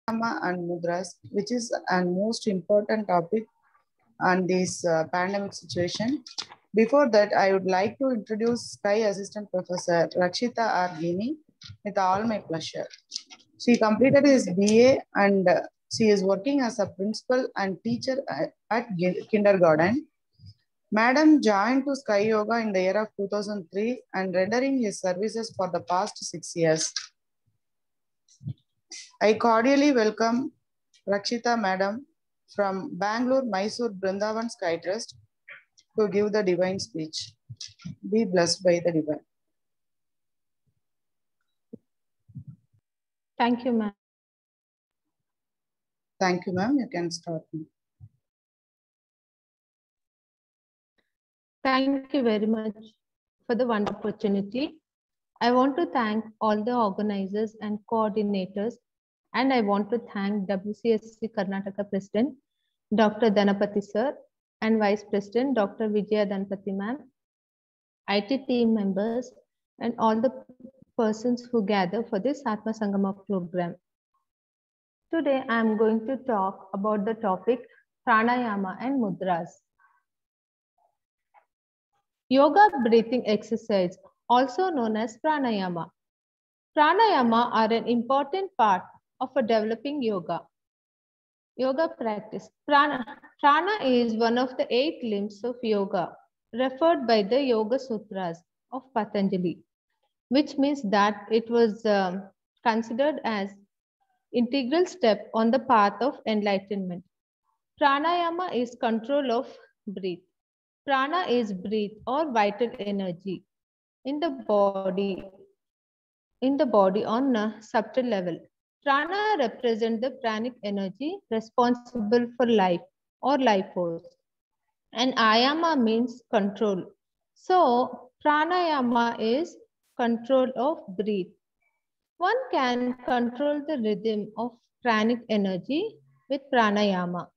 and mudras, which is a most important topic on this pandemic situation. Before that, I would like to introduce Sky Assistant Professor Rakshita R. Gini with all my pleasure. She completed his BA and she is working as a principal and teacher at kindergarten. Madam joined to Sky Yoga in the year of 2003 and rendering his services for the past 6 years. I cordially welcome Rakshita Madam from Bangalore, Mysore, Brindavan Sky Trust to give the divine speech. Be blessed by the divine. Thank you, ma'am. Thank you, ma'am. You can start. Thank you very much for the wonderful opportunity. I want to thank all the organizers and coordinators, and I want to thank WCSC Karnataka President, Dr. Dhanapati sir, and Vice President, Dr. Vijaya Dhanapati ma'am, IT team members, and all the persons who gather for this Atma Sangama program. Today, I am going to talk about the topic pranayama and mudras. Yoga breathing exercise, also known as pranayama. Pranayama are an important part of a developing yoga practice. Prana is one of the 8 limbs of yoga referred by the Yoga Sutras of Patanjali, which means that it was considered as integral step on the path of enlightenment. Pranayama is control of breath. Prana is breath or vital energy in the body on a subtle level. Prana represents the pranic energy responsible for life or life force. And ayama means control. So pranayama is control of breath. One can control the rhythm of pranic energy with pranayama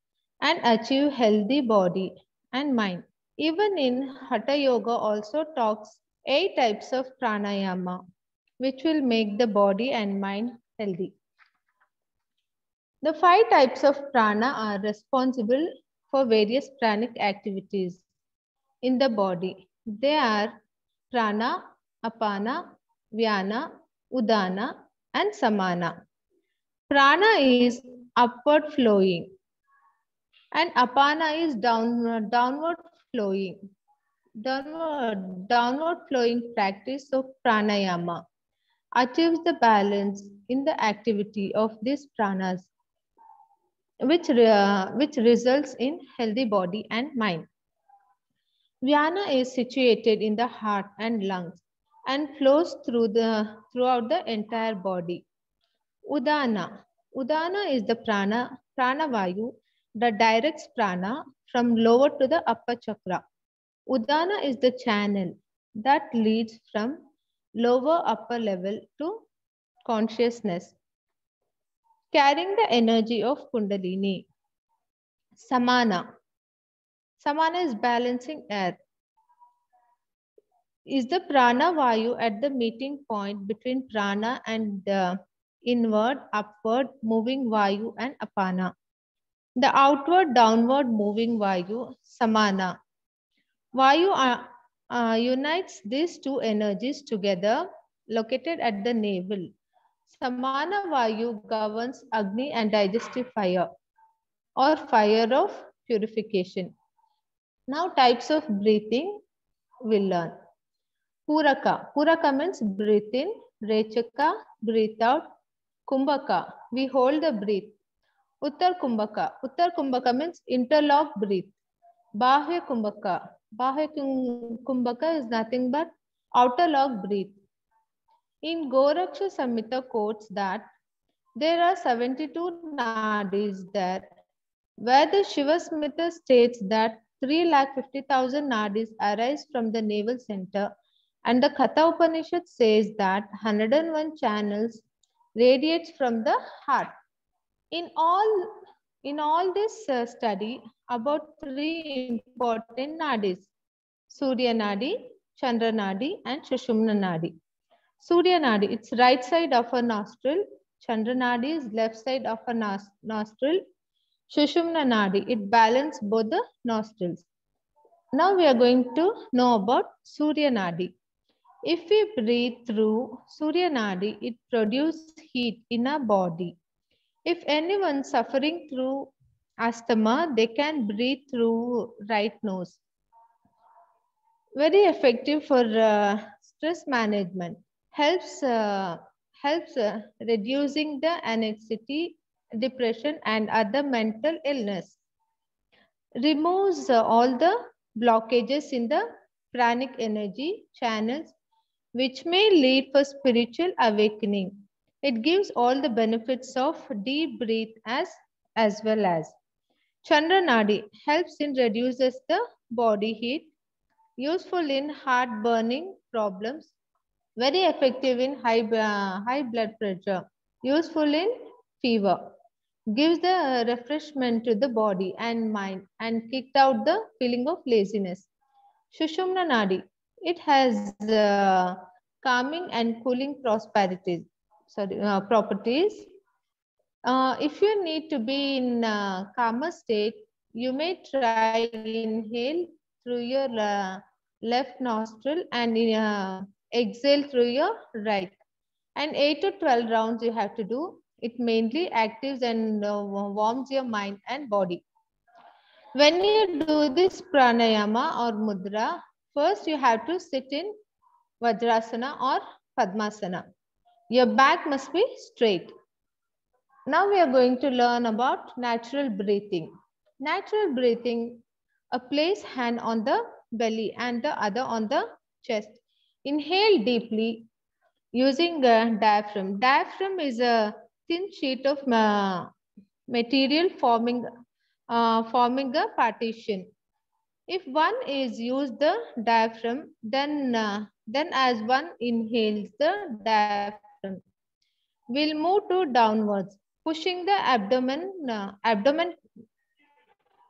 and achieve healthy body and mind. Even in Hatha Yoga also talks 8 types of pranayama, which will make the body and mind healthy. The 5 types of prana are responsible for various pranic activities in the body. They are prana, apana, vyana, udana, and samana. Prana is upward flowing and apana is downward flowing. Downward flowing practice of pranayama achieves the balance in the activity of these pranas, which results in healthy body and mind. Vyana is situated in the heart and lungs and flows throughout the entire body. Udana is the pranavayu that directs prana from lower to the upper chakra. Udana is the channel that leads from lower upper level to consciousness, carrying the energy of Kundalini. Samana is balancing air. Is the prana vayu at the meeting point between prana and the inward, upward moving vayu and apana. The outward, downward moving vayu, samana. Vayu unites these 2 energies together, located at the navel. Samana vayu governs Agni and digestive fire or fire of purification. Now types of breathing we'll learn. Puraka means breathe in. Rechaka, breathe out. Kumbhaka, we hold the breath. Uttar Kumbhaka means interlock breath. Bahya Kumbhaka is nothing but outer lock breath. In Goraksha Samhita quotes that there are 72 nadis there, where the Shiva Smriti states that 3,50,000 nadis arise from the navel center, and the Katha Upanishad says that 101 channels radiates from the heart. In all this study, about 3 important nadis: Surya Nadi, Chandra Nadi, and Sushumna Nadi. Surya Nadi, it's right side of a nostril. Chandra Nadi is left side of a nostril. Sushumna Nadi, it balances both the nostrils. Now we are going to know about Surya Nadi. If we breathe through Surya Nadi, it produces heat in our body. If anyone suffering through asthma, they can breathe through right nose. Very effective for stress management. Helps reducing the anxiety, depression, and other mental illness. Removes all the blockages in the pranic energy channels, which may lead for spiritual awakening. It gives all the benefits of deep breath as well as Chandra Nadi helps in reduces the body heat, useful in heart burning problems, very effective in high blood pressure, useful in fever, gives the refreshment to the body and mind and kicked out the feeling of laziness. Shushumna Nadi, it has calming and cooling properties. If you need to be in a calmer state, you may try inhale through your left nostril and exhale through your right. And 8 to 12 rounds you have to do. It mainly actives and warms your mind and body. When you do this pranayama or mudra, first you have to sit in Vajrasana or Padmasana. Your back must be straight. Now we are going to learn about natural breathing. Natural breathing, a place hand on the belly and the other on the chest. Inhale deeply using the diaphragm. Diaphragm is a thin sheet of material forming a partition. If one is used the diaphragm, then as one inhales the diaphragm, will move to downwards, pushing the abdomen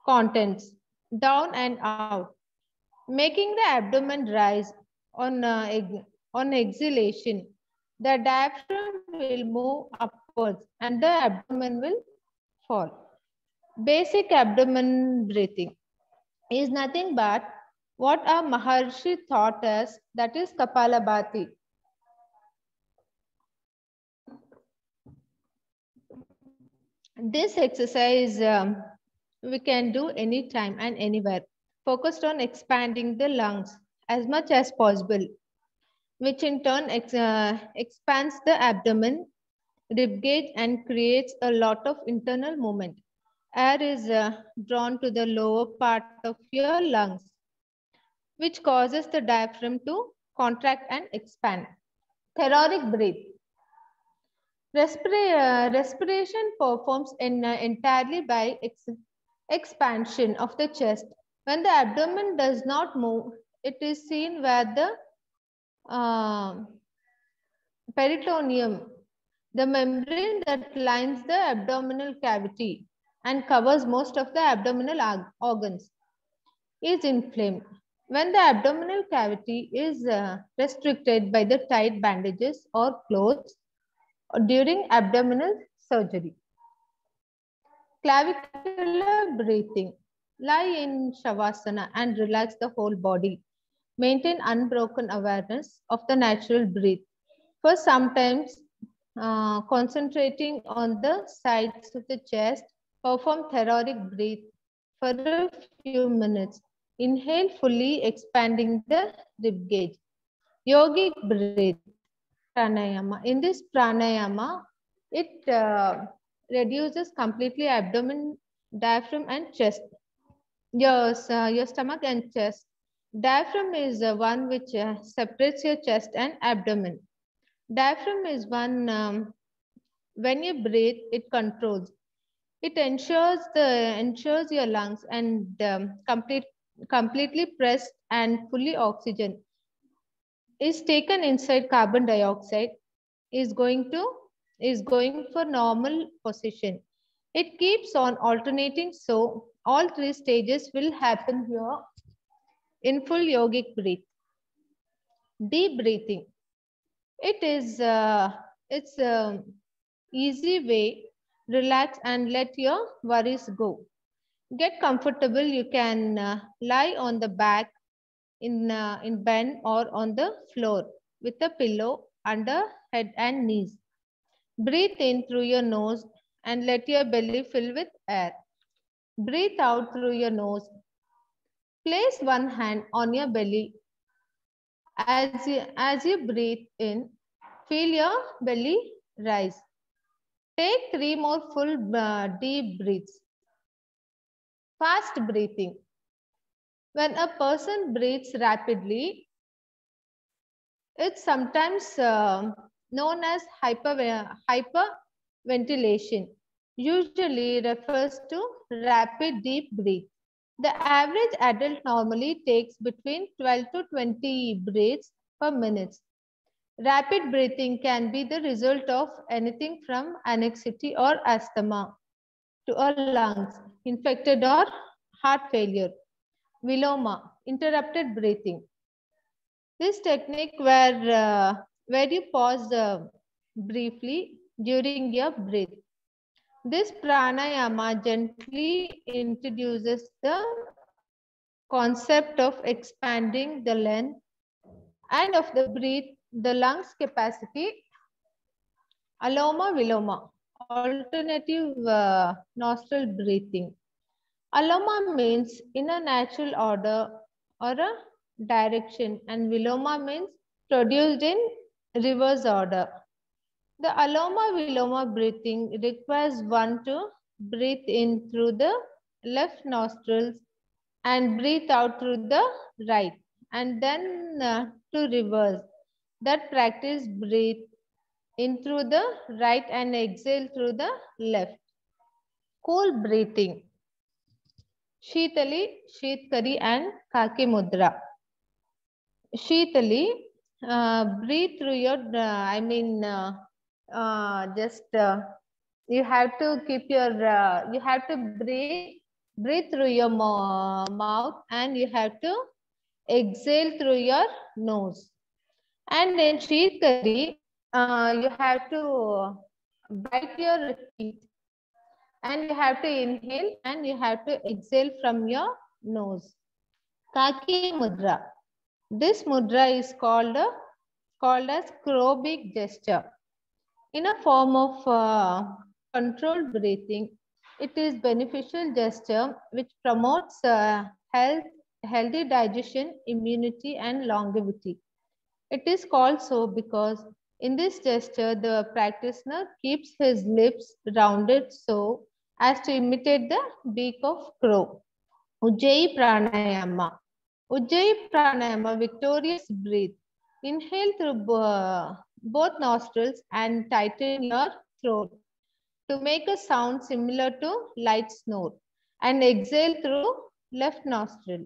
contents down and out, making the abdomen rise on exhalation. The diaphragm will move upwards and the abdomen will fall. Basic abdomen breathing is nothing but what our Maharshi taught us, that is Kapalabhati. This exercise we can do anytime and anywhere, focused on expanding the lungs as much as possible, which in turn expands the abdomen, rib cage, and creates a lot of internal movement. Air is drawn to the lower part of your lungs, which causes the diaphragm to contract and expand. Theroric breath. Respiration performs entirely by expansion of the chest. When the abdomen does not move, it is seen where the peritoneum, the membrane that lines the abdominal cavity and covers most of the abdominal organs, is inflamed. When the abdominal cavity is restricted by the tight bandages or clothes during abdominal surgery. Clavicular breathing. Lie in Shavasana and relax the whole body. Maintain unbroken awareness of the natural breath. For sometimes concentrating on the sides of the chest, perform theroric breath for a few minutes. Inhale fully, expanding the rib cage. Yogic breath, pranayama. In this pranayama, it reduces completely abdomen, diaphragm, and chest. Your stomach and chest. Diaphragm is one which separates your chest and abdomen. Diaphragm is one, when you breathe, it controls. It ensures your lungs and completely pressed and fully oxygen is taken inside carbon dioxide is going for normal position. It keeps on alternating, so all three stages will happen here in full yogic breath. Deep breathing. It is easy way, relax and let your worries go. Get comfortable. You can lie on the back in bed or on the floor with a pillow under head and knees. Breathe in through your nose and let your belly fill with air. Breathe out through your nose. Place one hand on your belly. As you breathe in, feel your belly rise. Take 3 more full deep breaths. Fast breathing. When a person breathes rapidly, it's sometimes known as hyperventilation. Usually refers to rapid deep breath. The average adult normally takes between 12 to 20 breaths per minute. Rapid breathing can be the result of anything from anxiety or asthma to a lungs infected or heart failure. Viloma, interrupted breathing. This technique where you pause briefly during your breath. This pranayama gently introduces the concept of expanding the length and of the breath, the lungs capacity. Aloma Viloma, alternative nostril breathing. Aloma means in a natural order or a direction, and Viloma means produced in reverse order. The Aloma Viloma breathing requires one to breathe in through the left nostrils and breathe out through the right, and then to reverse. That practice breathe in through the right and exhale through the left. Cool breathing. Sheetali, Sheetkari and Kaki Mudra. Sheetali, breathe through your, you have to keep your, you have to breathe through your mouth and you have to exhale through your nose. And in Sheetkari, you have to bite your teeth and you have to inhale and you have to exhale from your nose. Kaki Mudra. This mudra is called as crow-beak gesture. In a form of controlled breathing, it is beneficial gesture which promotes healthy digestion, immunity, and longevity. It is called so because in this gesture, the practitioner keeps his lips rounded so as to imitate the beak of crow. Ujjayi Pranayama. Ujjayi Pranayama, victorious breath. Inhale through both nostrils and tighten your throat to make a sound similar to light snore, and exhale through left nostril.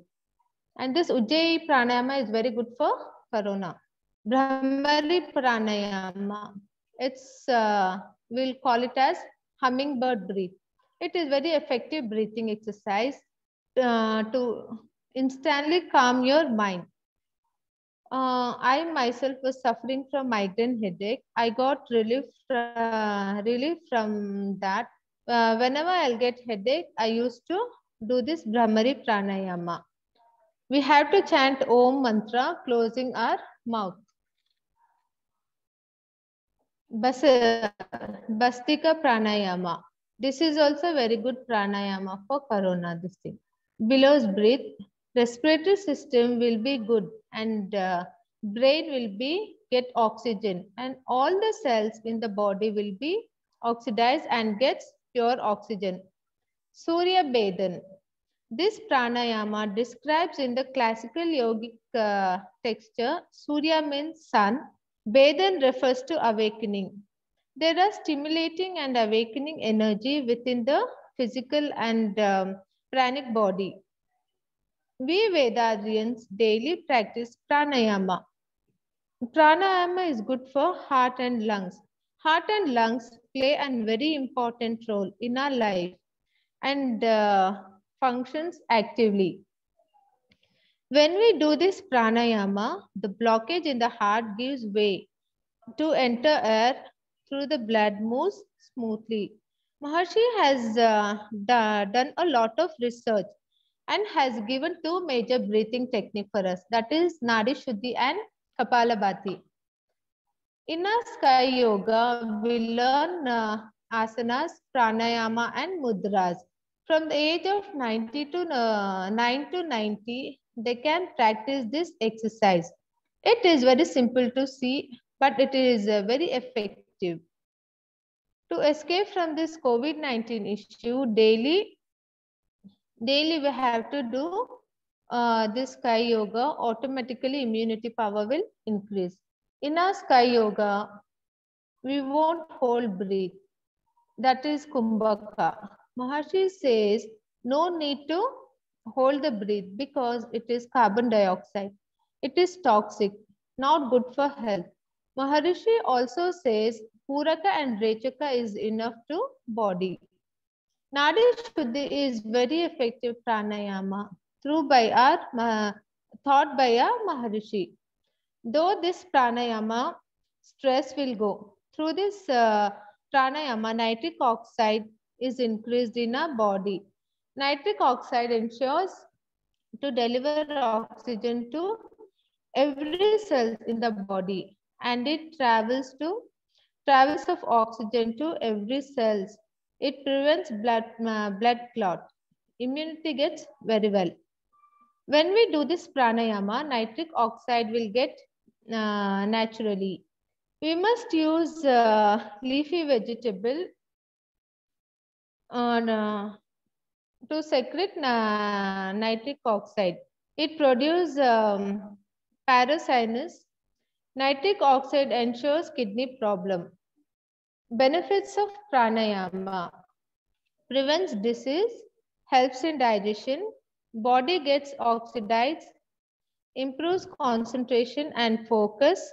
And this Ujjayi Pranayama is very good for corona. Brahmari Pranayama, we'll call it as hummingbird breath. It is very effective breathing exercise to instantly calm your mind. I myself was suffering from migraine headache. I got relief from that. Whenever I'll get headache, I used to do this Brahmari Pranayama. We have to chant Om mantra closing our mouth. Bastika Pranayama. This is also very good pranayama for corona. This thing. Below's breath, respiratory system will be good and brain will be get oxygen and all the cells in the body will be oxidized and gets pure oxygen. Surya Bedan. This pranayama describes in the classical yogic texture. Surya means sun. Bedan refers to awakening. There are stimulating and awakening energy within the physical and pranic body. We Vedarians daily practice pranayama. Pranayama is good for heart and lungs. Heart and lungs play a very important role in our life and functions actively. When we do this pranayama, the blockage in the heart gives way to enter air through the blood moves smoothly. Maharshi has done a lot of research and has given two major breathing techniques for us, that is Nadi Shuddhi and Kapalabhati. In our Sky Yoga, we learn asanas, pranayama, and mudras. From the age of 90 to 9 to 90, they can practice this exercise. It is very simple to see, but it is very effective. To escape from this COVID-19 issue, daily we have to do this Sky Yoga. Automatically, immunity power will increase. In our Sky Yoga, we won't hold breath. That is Kumbhaka. Maharshi says no need to hold the breath because it is carbon dioxide. It is toxic, not good for health. Maharishi also says Puraka and Rechaka is enough to body. Nadi Shuddhi is very effective pranayama thought by a Maharishi. Though this pranayama, stress will go. Through this pranayama, nitric oxide is increased in our body. Nitric oxide ensures to deliver oxygen to every cell in the body, and it travels of oxygen to every cells. It prevents blood clot. Immunity gets very well. When we do this pranayama, nitric oxide will get naturally. We must use leafy vegetable on, to secrete nitric oxide. It produces parasinus. Nitric oxide ensures kidney problem. Benefits of pranayama: prevents disease, helps in digestion, body gets oxidized, improves concentration and focus,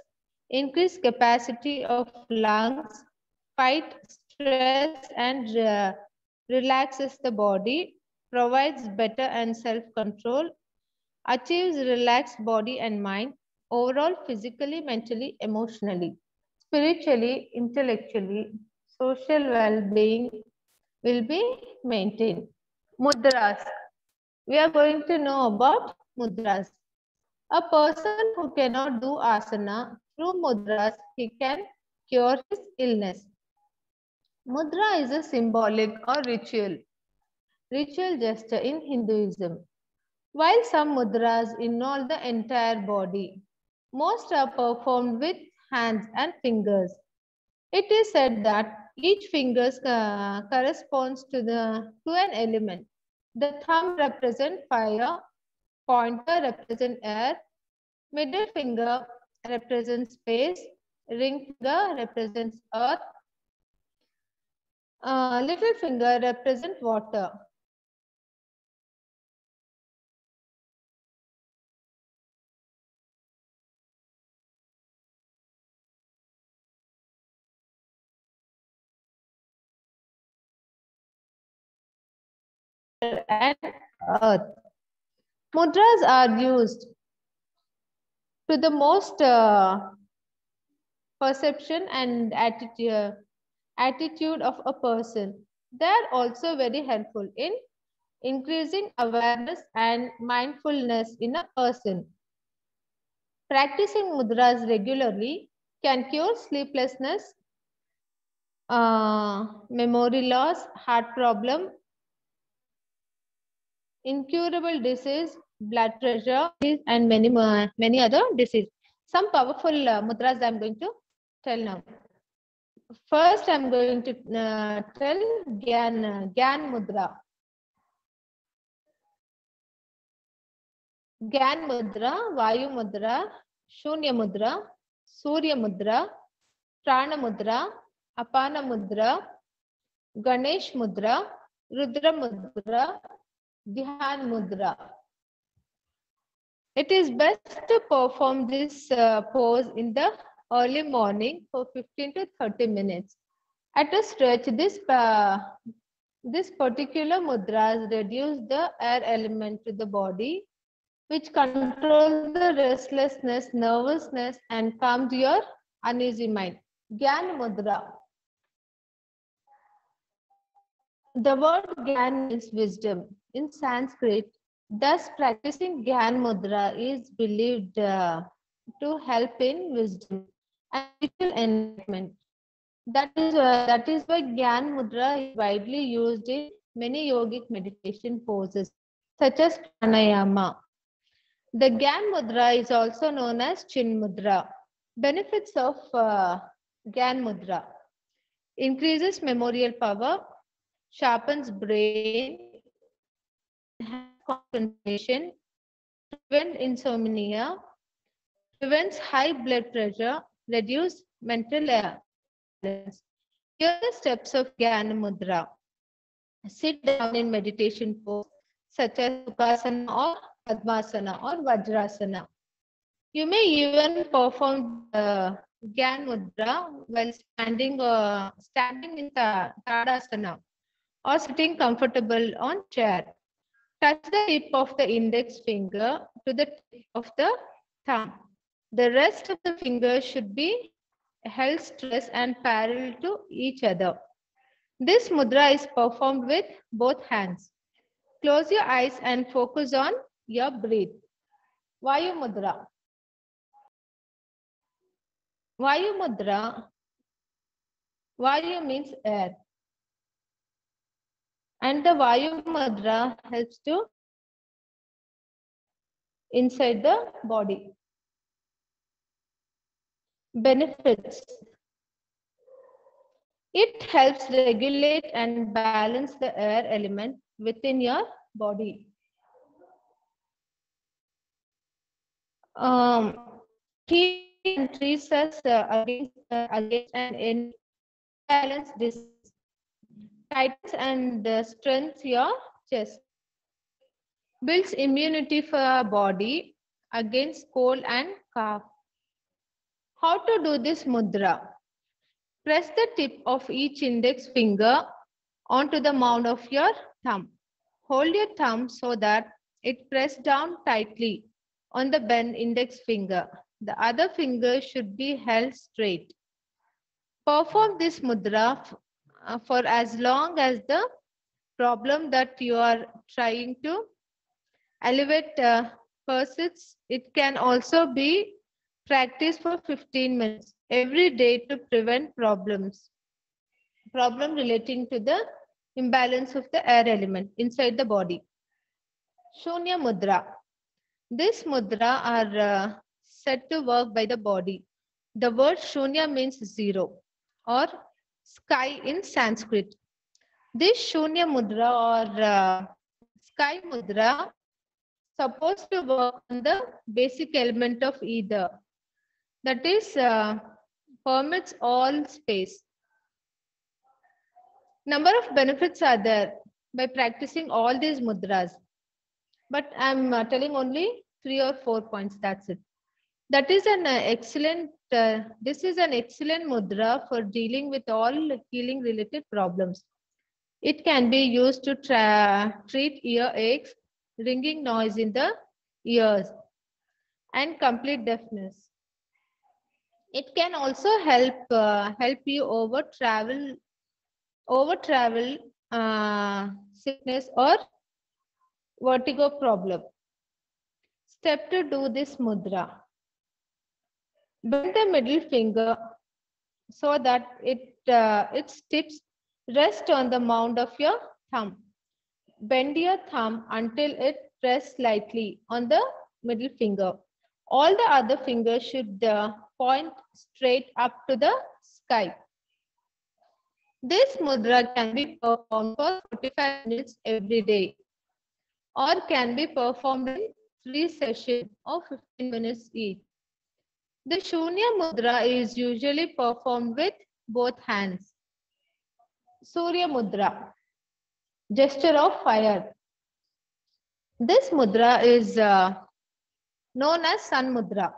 increase capacity of lungs, fight stress and relaxes the body, provides better and self-control, achieves relaxed body and mind, overall physically, mentally, emotionally, spiritually, intellectually, social well-being will be maintained. Mudras. We are going to know about mudras. A person who cannot do asana, through mudras, he can cure his illness. Mudra is a symbolic or ritual gesture in Hinduism. While some mudras involve the entire body, most are performed with hands and fingers. It is said that each finger corresponds to an element. The thumb represents fire, pointer represents air, middle finger represents space, ring finger represents earth, little finger represents water. And earth. Mudras are used to the most perception and attitude of a person. They are also very helpful in increasing awareness and mindfulness in a person. Practicing mudras regularly can cure sleeplessness, memory loss, heart problem, incurable disease, blood pressure, and many other diseases. Some powerful mudras I am going to tell now. First, I am going to tell Gyan Mudra. Gyan Mudra, Vayu Mudra, Shunya Mudra, Surya Mudra, Prana Mudra, Apana Mudra, Ganesh Mudra, Rudra Mudra, Dhyan Mudra. It is best to perform this pose in the early morning for 15 to 30 minutes. At a stretch, this particular mudras reduce the air element to the body, which controls the restlessness, nervousness, and calms your uneasy mind. Gyan Mudra. The word Gyan means wisdom in Sanskrit. Thus, practicing Gyan Mudra is believed to help in wisdom and spiritual enlightenment. That is why Gyan Mudra is widely used in many yogic meditation poses, such as pranayama. The Gyan Mudra is also known as Chin Mudra. Benefits of Gyan Mudra: increases memorial power, sharpens brain, enhance concentration, prevent insomnia, prevents high blood pressure, reduce mental imbalance. Here are the steps of Gyan Mudra. Sit down in meditation pose such as Sukhasana or Padmasana or Vajrasana. You may even perform the Gyan Mudra while standing in Tadasana or sitting comfortable on chair. Touch the tip of the index finger to the tip of the thumb. The rest of the fingers should be held straight and parallel to each other. This mudra is performed with both hands. Close your eyes and focus on your breath. Vayu Mudra. Vayu Mudra. Vayu means air. And the Vayu Mudra helps to inside the body. Benefits. It helps regulate and balance the air element within your body. He treats us against an imbalance disease. Tightens and strengthens your chest. Builds immunity for our body against cold and cough. How to do this mudra? Press the tip of each index finger onto the mound of your thumb. Hold your thumb so that it presses down tightly on the bent index finger. The other finger should be held straight. Perform this mudra for as long as the problem that you are trying to elevate persists. It can also be practiced for 15 minutes every day to prevent problem relating to the imbalance of the air element inside the body. Shunya Mudra. This mudra are said to work by the body. The word Shunya means zero or sky in Sanskrit. This Shunya Mudra or sky mudra supposed to work on the basic element of either. That is, permits all space. Number of benefits are there by practicing all these mudras. But I'm telling only 3 or 4 points, that's it. That is an excellent, this is an excellent mudra for dealing with all healing related problems. It can be used to treat earaches, ringing noise in the ears, and complete deafness. It can also help you over travel sickness or vertigo problem. Step to do this mudra. Bend the middle finger so that its tips rest on the mound of your thumb. Bend your thumb until it rests slightly on the middle finger. All the other fingers should point straight up to the sky. This mudra can be performed for 45 minutes every day or can be performed in 3 sessions of 15 minutes each. The Shunya Mudra is usually performed with both hands. Surya Mudra, gesture of fire. This mudra is known as Sun Mudra.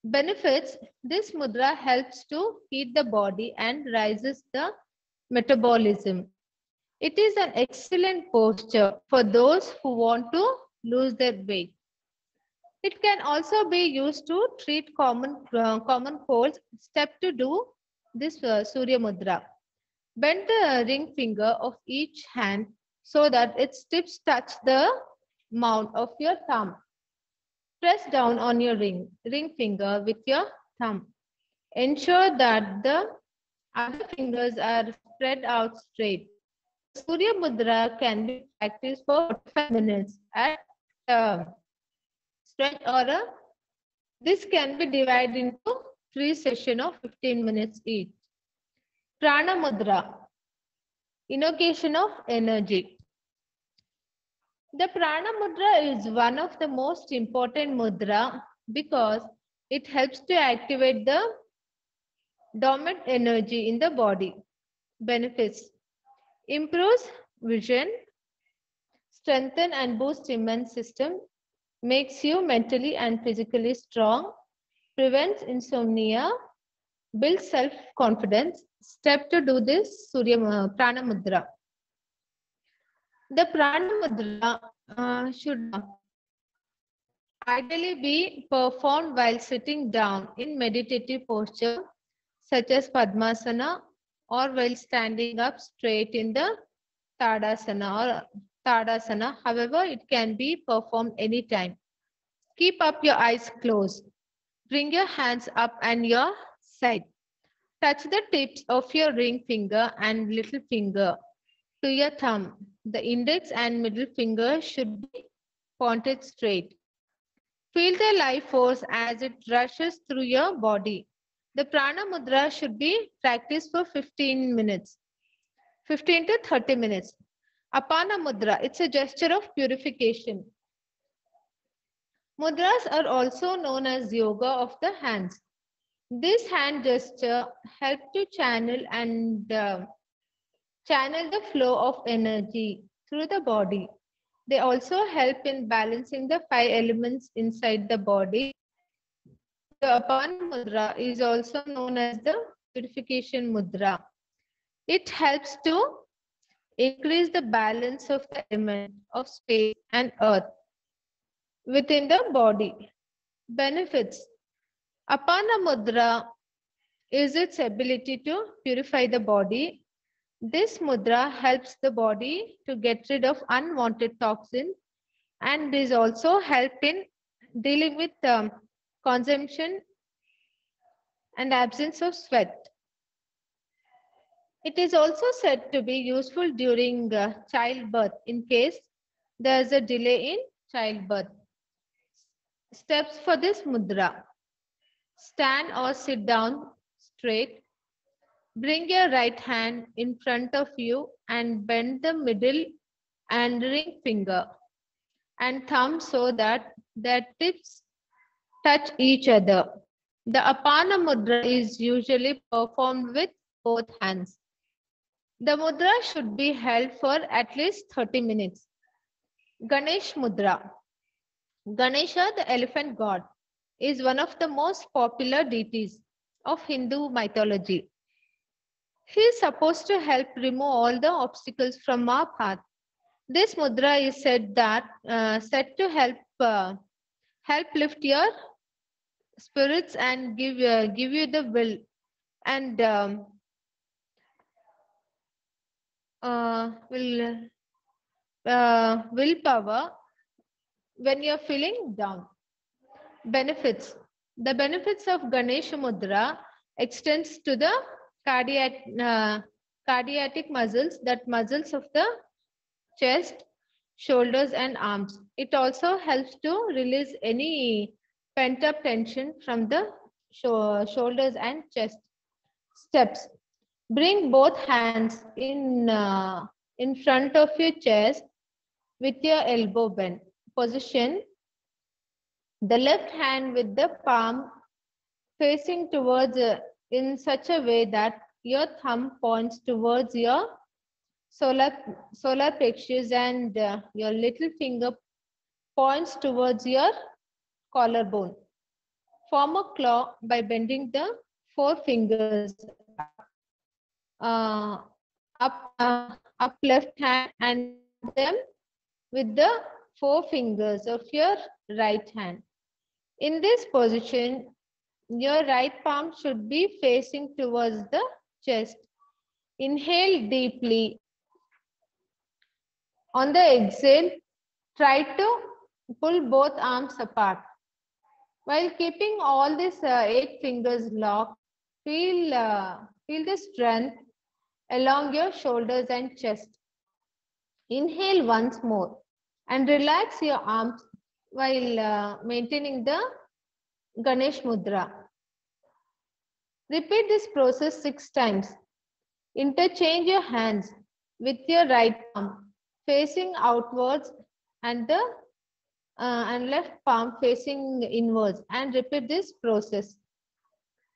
Benefits: this mudra helps to heat the body and rises the metabolism. It is an excellent posture for those who want to lose their weight. It can also be used to treat common colds. Step to do this Surya Mudra. Bend the ring finger of each hand so that its tips touch the mount of your thumb. Press down on your ring finger with your thumb. Ensure that the other fingers are spread out straight. The Surya Mudra can be practiced for 45 minutes at a stretch or a. This can be divided into 3 sessions of 15 minutes each. Prana Mudra, invocation of energy. The Prana Mudra is one of the most important mudra because it helps to activate the dormant energy in the body. Benefits: improves vision, strengthen and boost immune system, makes you mentally and physically strong, prevents insomnia, builds self-confidence. Step to do this Prana Mudra. The Prana Mudra should ideally be performed while sitting down in meditative posture such as Padmasana or while standing up straight in the Tadasana. However, it can be performed anytime. Keep up your eyes closed. Bring your hands up and your side. Touch the tips of your ring finger and little finger to your thumb. The index and middle finger should be pointed straight. Feel the life force as it rushes through your body. The Prana Mudra should be practiced for 15 minutes, 15 to 30 minutes. Apana Mudra, it's a gesture of purification. Mudras are also known as yoga of the hands. This hand gesture helps to channel the flow of energy through the body. They also help in balancing the 5 elements inside the body. The Apana Mudra is also known as the purification mudra. It helps to increase the balance of the element of space and earth within the body. Benefits: Apana Mudra is its ability to purify the body. This mudra helps the body to get rid of unwanted toxins and is also help in dealing with consumption and absence of sweat. It is also said to be useful during childbirth in case there is a delay in childbirth. Steps for this mudra: stand or sit down straight. Bring your right hand in front of you and bend the middle and ring finger and thumb so that their tips touch each other. The Apana Mudra is usually performed with both hands. The mudra should be held for at least 30 minutes. Ganesh Mudra. Ganesha, the elephant god, is one of the most popular deities of Hindu mythology. He is supposed to help remove all the obstacles from our path. This mudra is said to help lift your spirits and give you the will and willpower when you're feeling down. Benefits: the benefits of Ganesha Mudra extends to the cardiac muscles, that muscles of the chest, shoulders and arms. It also helps to release any pent up tension from the shoulders and chest. Steps: bring both hands in front of your chest with your elbow bent. Position the left hand with the palm facing towards in such a way that your thumb points towards your solar plexus and your little finger points towards your collarbone. Form a claw by bending the 4 fingers up left hand and them with the 4 fingers of your right hand. In this position, your right palm should be facing towards the chest Inhale deeply. On the exhale, try to pull both arms apart. While keeping all these 8 fingers locked, feel the strength along your shoulders and chest. Inhale once more and relax your arms while maintaining the Ganesh Mudra. Repeat this process 6 times. Interchange your hands with your right palm facing outwards and the and left palm facing inwards, and repeat this process.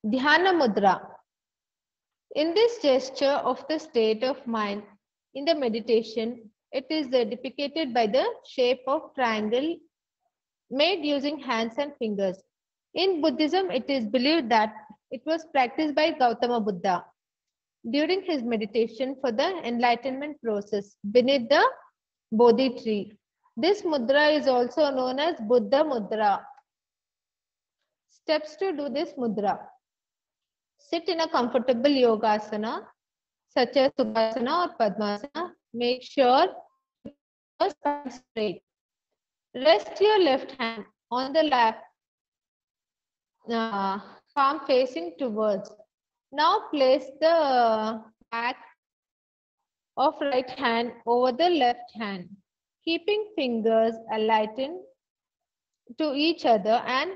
Dhyana Mudra. In this gesture of the state of mind in the meditation, it is depicted by the shape of triangle made using hands and fingers. In Buddhism, it is believed that it was practiced by Gautama Buddha during his meditation for the enlightenment process beneath the Bodhi tree. This mudra is also known as Buddha Mudra. Steps to do this mudra. Sit in a comfortable yogasana such as Sukhasana or Padmasana. Make sure your spine is straight. Rest your left hand on the lap, palm facing towards. Now place the back of right hand over the left hand, keeping fingers aligned to each other and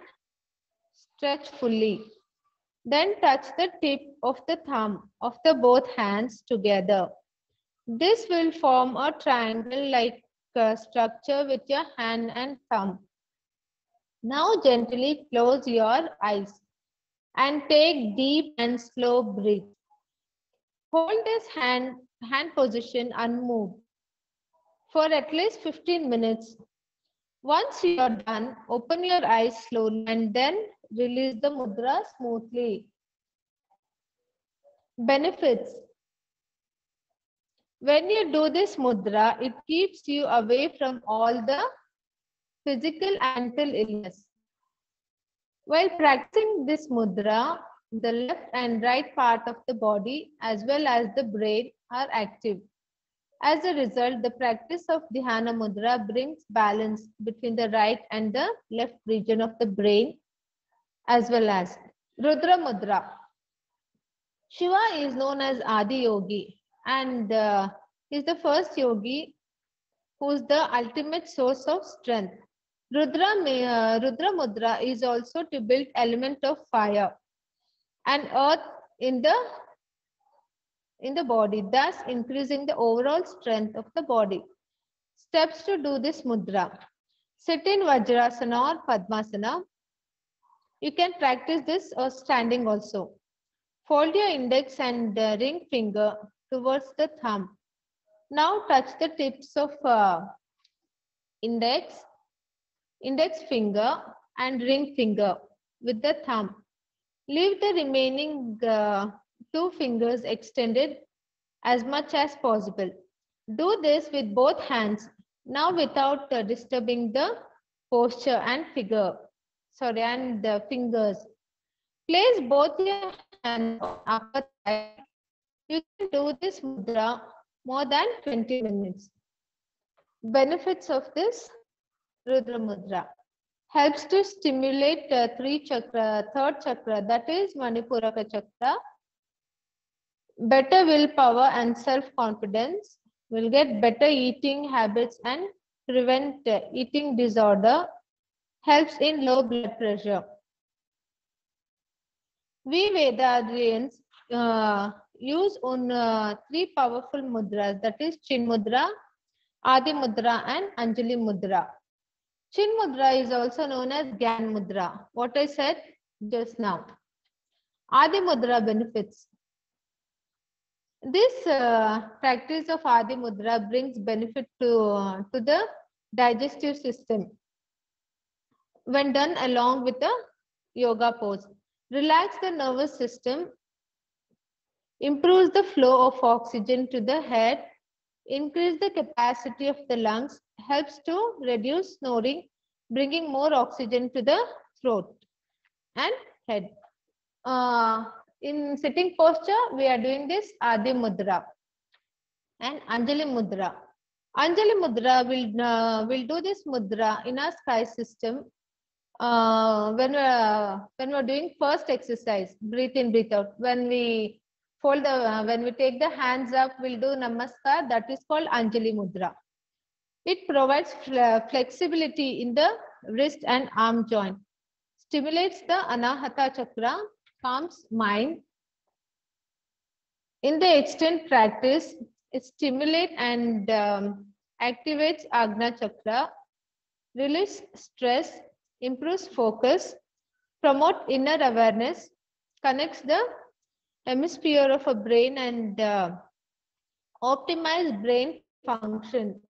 stretch fully. Then touch the tip of the thumb of the both hands together. This will form a triangle-like structure with your hand and thumb. Now gently close your eyes and take deep and slow breath. Hold this hand position unmoved for at least 15 minutes. Once you are done, open your eyes slowly and then release the mudra smoothly. Benefits. When you do this mudra, it keeps you away from all the physical and mental illness. While practicing this mudra, the left and right part of the body as well as the brain are active. As a result, the practice of Dhyana Mudra brings balance between the right and the left region of the brain, as well as Rudra Mudra. Shiva is known as Adi Yogi and is the first yogi who is the ultimate source of strength. Rudra Mudra is also to build element of fire and earth in the body, thus increasing the overall strength of the body. Steps to do this mudra. Sit in Vajrasana or Padmasana. You can practice this or standing also. Fold your index and ring finger towards the thumb. Now touch the tips of index finger and ring finger with the thumb. Leave the remaining 2 fingers extended as much as possible. Do this with both hands, now without disturbing the posture and fingers. Place both your hands on upper thigh. You can do this mudra more than 20 minutes. Benefits of this Rudra Mudra. Helps to stimulate third chakra, that is Manipuraka chakra. Better willpower and self-confidence. Will get better eating habits and prevent eating disorder. Helps in low blood pressure. We Vedadrians use on 3 powerful mudras, that is Chin Mudra, Adi Mudra and Anjali Mudra. Chin Mudra is also known as Gyan Mudra, what I said just now. Adi Mudra benefits. This practice of Adi Mudra brings benefit to the digestive system when done along with the yoga pose. Relax the nervous system, improves the flow of oxygen to the head, increase the capacity of the lungs, helps to reduce snoring, bringing more oxygen to the throat and head. In sitting posture, we are doing this Adi Mudra and Anjali Mudra. Anjali Mudra will do this mudra in our sky system when we're doing first exercise, breathe in, breathe out. When we when we take the hands up, we'll do Namaskar. That is called Anjali Mudra. It provides flexibility in the wrist and arm joint, stimulates the Anahata Chakra, calms mind. In the extent practice, it stimulates and activates Agna Chakra, release stress, improves focus, promote inner awareness, connects the hemisphere of a brain and optimize brain function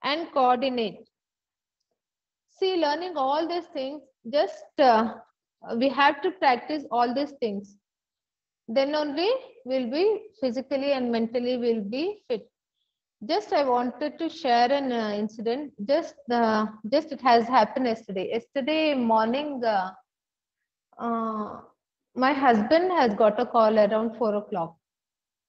and coordinate. See, learning all these things, just we have to practice all these things. Then only we'll be physically and mentally will be fit. Just I wanted to share an incident. Just it has happened yesterday. Yesterday morning, my husband has got a call around 4 o'clock.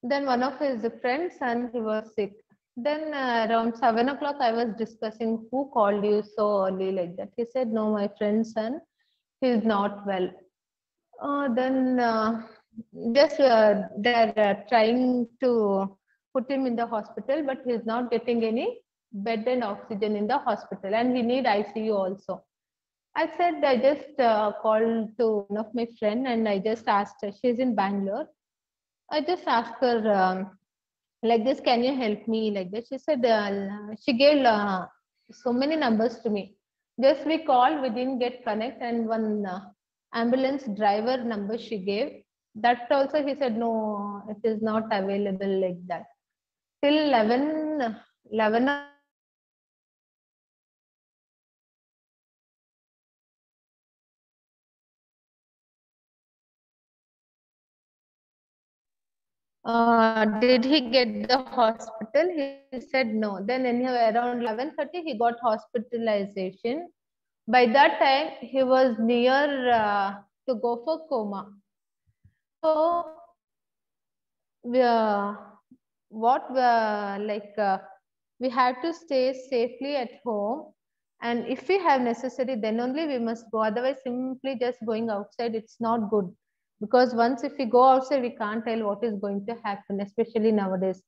Then one of his friends' son, he was sick. Then around 7 o'clock, I was discussing who called you so early like that. He said, no, my friend's son, he is not well. Then just they're trying to put him in the hospital, but he's not getting any bed and oxygen in the hospital, and he need ICU also. I said, I just called to one of my friend and I just asked her, she's in Bangalore. I just asked her like this, can you help me like that? She said, she gave so many numbers to me. Just we called, we didn't get connect, and one ambulance driver number she gave. That also he said, no, it is not available like that. Till 11 did he get the hospital? He said no. Then anyhow, around 11:30, he got hospitalization. By that time, he was near to go for coma. So, we have to stay safely at home. And if we have necessary, then only we must go. Otherwise, simply just going outside, it's not good. Because once if we go outside, we can't tell what is going to happen, especially nowadays.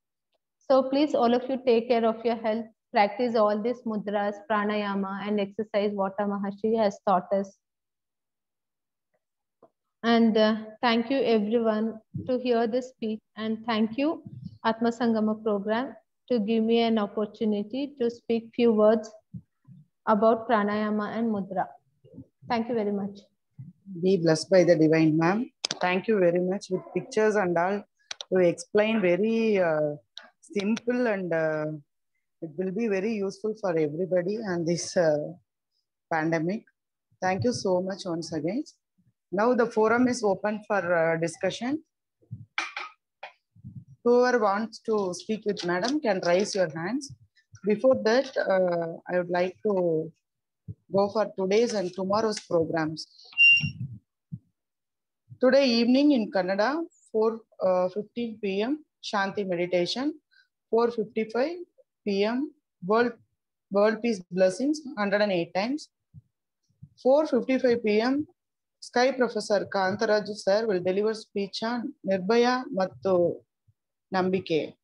So please, all of you take care of your health. Practice all these mudras, pranayama, and exercise what Maharshi has taught us. And thank you everyone to hear this speech. And thank you Atma Sangama program to give me an opportunity to speak few words about pranayama and mudra. Thank you very much. Be blessed by the divine, ma'am. Thank you very much with pictures and all to explain very simple, and it will be very useful for everybody and this pandemic. Thank you so much once again. Now the forum is open for discussion. Whoever wants to speak with madam can raise your hands. Before that, I would like to go for today's and tomorrow's programs. Today evening in Kannada, 4:15 p.m. Shanti meditation, 4:55 p.m. World Peace Blessings 108 times. 4:55 p.m. Sky Professor Kantaraju sir will deliver speech on Nirbhaya Mattu Nambike.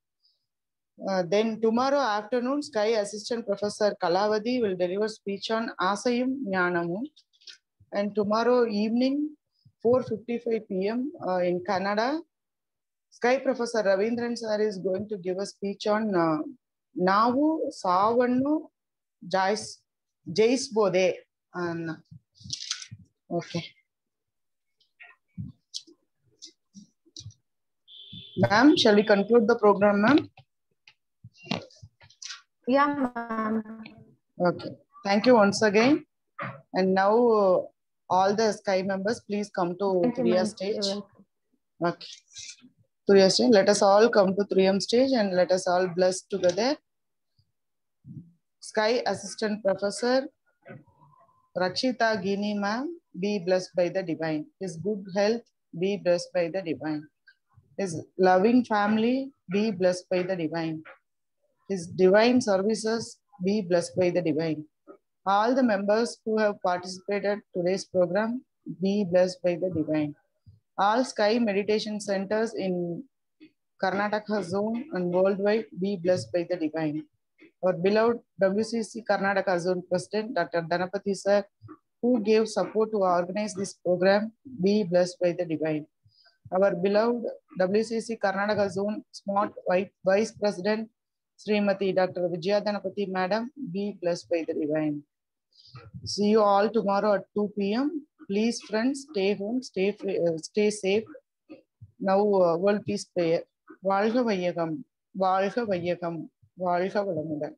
Then tomorrow afternoon, Sky Assistant Professor Kalavadi will deliver speech on Asayum Jnanamu. And tomorrow evening, 4:55 p.m. In Kannada, Sky Professor Ravindran sir is going to give a speech on Navu Savannu Jaisbode. Okay. Ma'am, shall we conclude the program, ma'am? Yeah, ma'am. Okay. Thank you once again. And now all the Sky members, please come to Turiya stage. Okay. Turiya stage. Let us all come to Turiyam stage and let us all bless together. Sky Assistant Professor Rakshita Gini ma'am, be blessed by the divine. His good health, be blessed by the divine. His loving family, be blessed by the divine. His divine services, be blessed by the divine. All the members who have participated today's program, be blessed by the divine. All Sky Meditation Centers in Karnataka zone and worldwide, be blessed by the divine. Our beloved WCC Karnataka zone president, Dr. Dhanapati sir, who gave support to organize this program, be blessed by the divine. Our beloved WCC Karnataka zone smart vice president, Srimati Dr. Vijaya Dhanapati madam, be blessed by the divine. See you all tomorrow at 2 p.m. Please, friends, stay home, stay safe. Now, world peace prayer. வாழ்க வையகம், வாழ்க வையகம், வாழ்க வளமுடன்.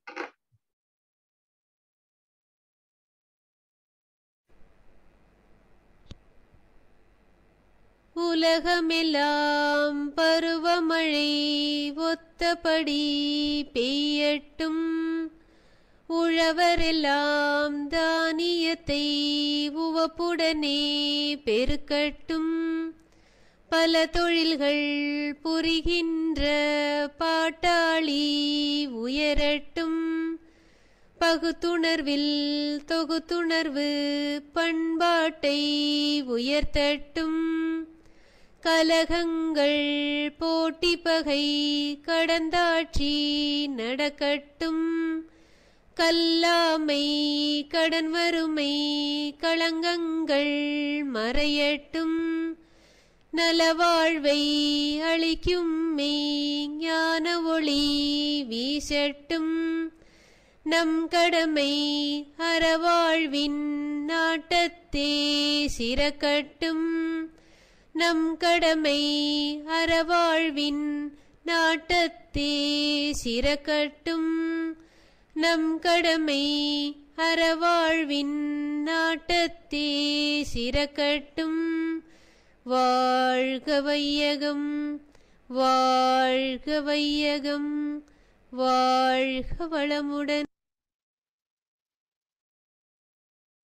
உலகமெல்லாம் பருவமழை ஒத்தபடி பெய்யட்டும். உழவரெல்லாம் தானியத்தை உவப்புடனே பெருக்கட்டும். பல தொழில்கள் புரிகின்ற பாட்டாளி உயரட்டும். பகுத்துணர்வில் தொகுத்துணர்வு பண்பாட்டை உயர்த்தட்டும். கலகங்கள் போட்டி பகை கடந்தாட்சி நடக்கட்டும். கல்லாமை கடன் வறுமை களங்கங்கள் மறையட்டும். நலவாழ்வை அளிக்கும் ஞான ஒளி வீசட்டும். நம் கடமை அறவாழ்வின் நாட்டத்தே சிறக்கட்டும். நம் கடமை அறவாழ்வின் நாட்டத்தே சிறக்கட்டும். நம் கடமை அறவாழ்வின் நாட்டத்தே சிறக்கட்டும். வாழ்க வையகம், வாழ்க வையகம், வாழ்க வளமுடன்.